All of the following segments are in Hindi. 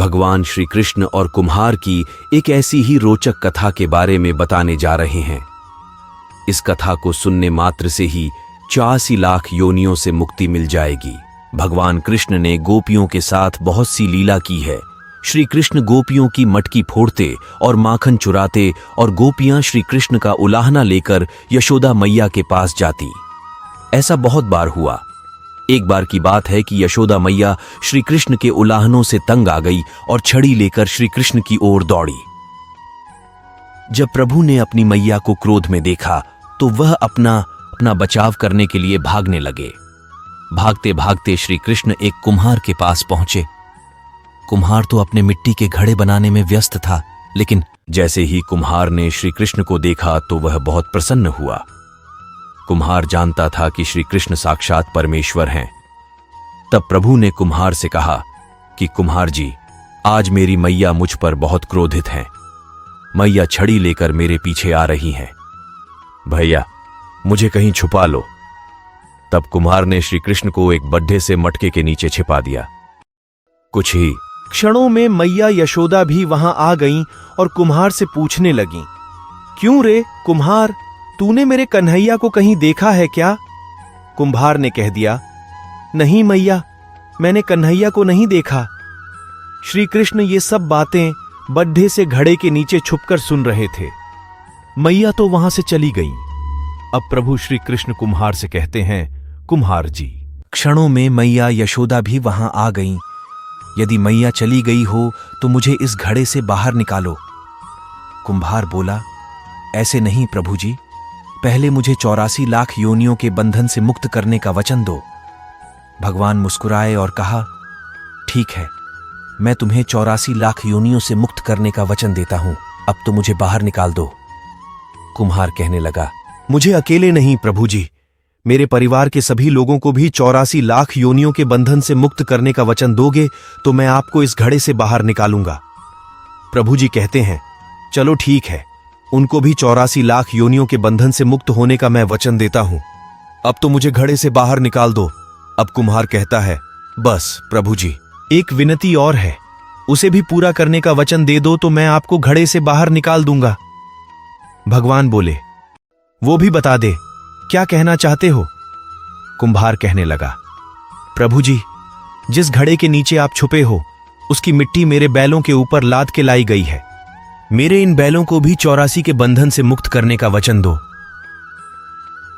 भगवान श्री कृष्ण और कुम्हार की एक ऐसी ही रोचक कथा के बारे में बताने जा रहे हैं। इस कथा को सुनने मात्र से ही 84 लाख योनियों से मुक्ति मिल जाएगी। भगवान कृष्ण ने गोपियों के साथ बहुत सी लीला की है। श्री कृष्ण गोपियों की मटकी फोड़ते और माखन चुराते और गोपियां श्री कृष्ण का उलाहना लेकर यशोदा मैया के पास जाती। ऐसा बहुत बार हुआ। एक बार की बात है कि यशोदा मैया श्री कृष्ण के उलाहनों से तंग आ गई और छड़ी लेकर श्री कृष्ण की ओर दौड़ी। जब प्रभु ने अपनी मैया को क्रोध में देखा तो वह अपना बचाव करने के लिए भागने लगे। भागते भागते श्री कृष्ण एक कुम्हार के पास पहुंचे। कुम्हार तो अपने मिट्टी के घड़े बनाने में व्यस्त था, लेकिन जैसे ही कुम्हार ने श्री कृष्ण को देखा तो वह बहुत प्रसन्न हुआ। कुम्हार जानता था कि श्री कृष्ण साक्षात परमेश्वर हैं। तब प्रभु ने कुम्हार से कहा कि कुम्हार जी, आज मेरी मैया मुझ पर बहुत क्रोधित हैं। मैया छड़ी लेकर मेरे पीछे आ रही हैं। भैया, मुझे कहीं छुपा लो। तब कुम्हार ने श्री कृष्ण को एक बड्ढे से मटके के नीचे छिपा दिया। कुछ ही क्षणों में मैया यशोदा भी वहां आ गईं और कुम्हार से पूछने लगीं, क्यों रे कुम्हार, तूने मेरे कन्हैया को कहीं देखा है क्या? कुम्हार ने कह दिया, नहीं मैया, मैंने कन्हैया को नहीं देखा। श्री कृष्ण ये सब बातें बड्ढे से घड़े के नीचे छुपकर सुन रहे थे। मैया तो वहां से चली गईं। अब प्रभु श्री कृष्ण कुम्हार से कहते हैं, कुम्हार जी, क्षणों में मैया यशोदा भी वहां आ गईं। यदि मैया चली गई हो तो मुझे इस घड़े से बाहर निकालो। कुम्हार बोला, ऐसे नहीं प्रभु जी, पहले मुझे 84 लाख योनियों के बंधन से मुक्त करने का वचन दो। भगवान मुस्कुराए और कहा, ठीक है, मैं तुम्हें 84 लाख योनियों से मुक्त करने का वचन देता हूं। अब तो मुझे बाहर निकाल दो। कुम्हार कहने लगा, मुझे अकेले नहीं प्रभु जी, मेरे परिवार के सभी लोगों को भी 84 लाख योनियों के बंधन से मुक्त करने का वचन दोगे तो मैं आपको इस घड़े से बाहर निकालूंगा। प्रभु जी कहते हैं, चलो ठीक है, उनको भी 84 लाख योनियों के बंधन से मुक्त होने का मैं वचन देता हूं। अब तो मुझे घड़े से बाहर निकाल दो। अब कुम्हार कहता है, बस प्रभु जी, एक विनती और है, उसे भी पूरा करने का वचन दे दो तो मैं आपको घड़े से बाहर निकाल दूंगा। भगवान बोले, वो भी बता दे, क्या कहना चाहते हो? कुम्हार कहने लगा, प्रभु जी, जिस घड़े के नीचे आप छुपे हो उसकी मिट्टी मेरे बैलों के ऊपर लाद के लाई गई है। मेरे इन बैलों को भी 84 के बंधन से मुक्त करने का वचन दो।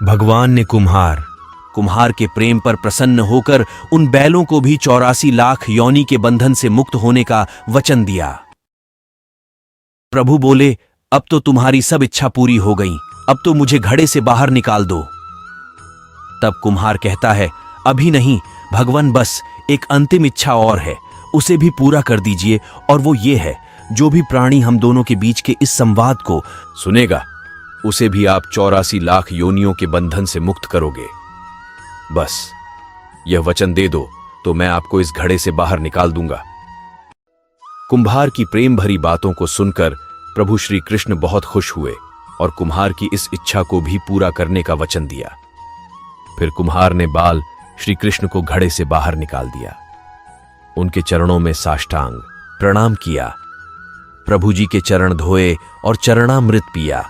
भगवान ने कुम्हार के प्रेम पर प्रसन्न होकर उन बैलों को भी 84 लाख योनि के बंधन से मुक्त होने का वचन दिया। प्रभु बोले, अब तो तुम्हारी सब इच्छा पूरी हो गई, अब तो मुझे घड़े से बाहर निकाल दो। तब कुम्हार कहता है, अभी नहीं भगवान, बस एक अंतिम इच्छा और है, उसे भी पूरा कर दीजिए, और वो ये है, जो भी प्राणी हम दोनों के बीच के इस संवाद को सुनेगा उसे भी आप 84 लाख योनियों के बंधन से मुक्त करोगे। बस यह वचन दे दो तो मैं आपको इस घड़े से बाहर निकाल दूंगा। कुम्हार की प्रेम भरी बातों को सुनकर प्रभु श्री कृष्ण बहुत खुश हुए और कुम्हार की इस इच्छा को भी पूरा करने का वचन दिया। फिर कुम्हार ने बाल श्री कृष्ण को घड़े से बाहर निकाल दिया। उनके चरणों में साष्टांग प्रणाम किया, प्रभु जी के चरण धोए और चरणामृत पिया।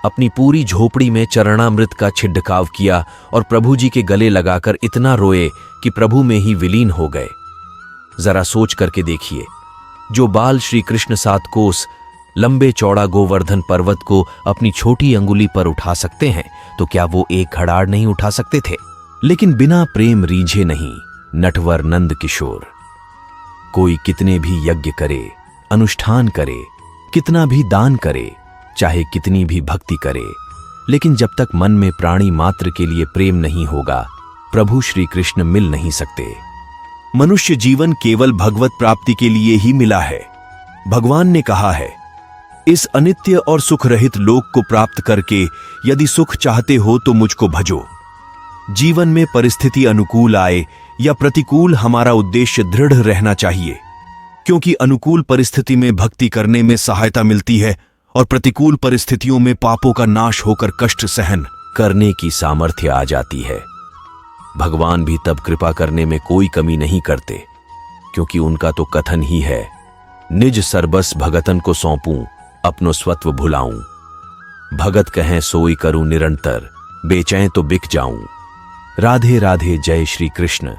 अपनी पूरी झोपड़ी में चरणामृत का छिड़काव किया और प्रभु जी के गले लगाकर इतना रोए कि प्रभु में ही विलीन हो गए। जरा सोच करके देखिए, जो बाल श्री कृष्ण 7 कोस लंबे चौड़ा गोवर्धन पर्वत को अपनी छोटी अंगुली पर उठा सकते हैं, तो क्या वो एक घड़ाड़ नहीं उठा सकते थे? लेकिन बिना प्रेम रीझे नहीं नटवर नंद किशोर। कोई कितने भी यज्ञ करे, अनुष्ठान करे, कितना भी दान करे, चाहे कितनी भी भक्ति करे, लेकिन जब तक मन में प्राणी मात्र के लिए प्रेम नहीं होगा, प्रभु श्री कृष्ण मिल नहीं सकते। मनुष्य जीवन केवल भगवत प्राप्ति के लिए ही मिला है। भगवान ने कहा है, इस अनित्य और सुख रहित लोक को प्राप्त करके यदि सुख चाहते हो तो मुझको भजो। जीवन में परिस्थिति अनुकूल आए या प्रतिकूल, हमारा उद्देश्य दृढ़ रहना चाहिए, क्योंकि अनुकूल परिस्थिति में भक्ति करने में सहायता मिलती है और प्रतिकूल परिस्थितियों में पापों का नाश होकर कष्ट सहन करने की सामर्थ्य आ जाती है। भगवान भी तब कृपा करने में कोई कमी नहीं करते क्योंकि उनका तो कथन ही है, निज सरबस भगतन को सौंपूं, अपनो स्वत्व भुलाऊं। भगत कहें सोई करूं निरंतर, बेचैं तो बिक जाऊं। राधे राधे, जय श्री कृष्ण।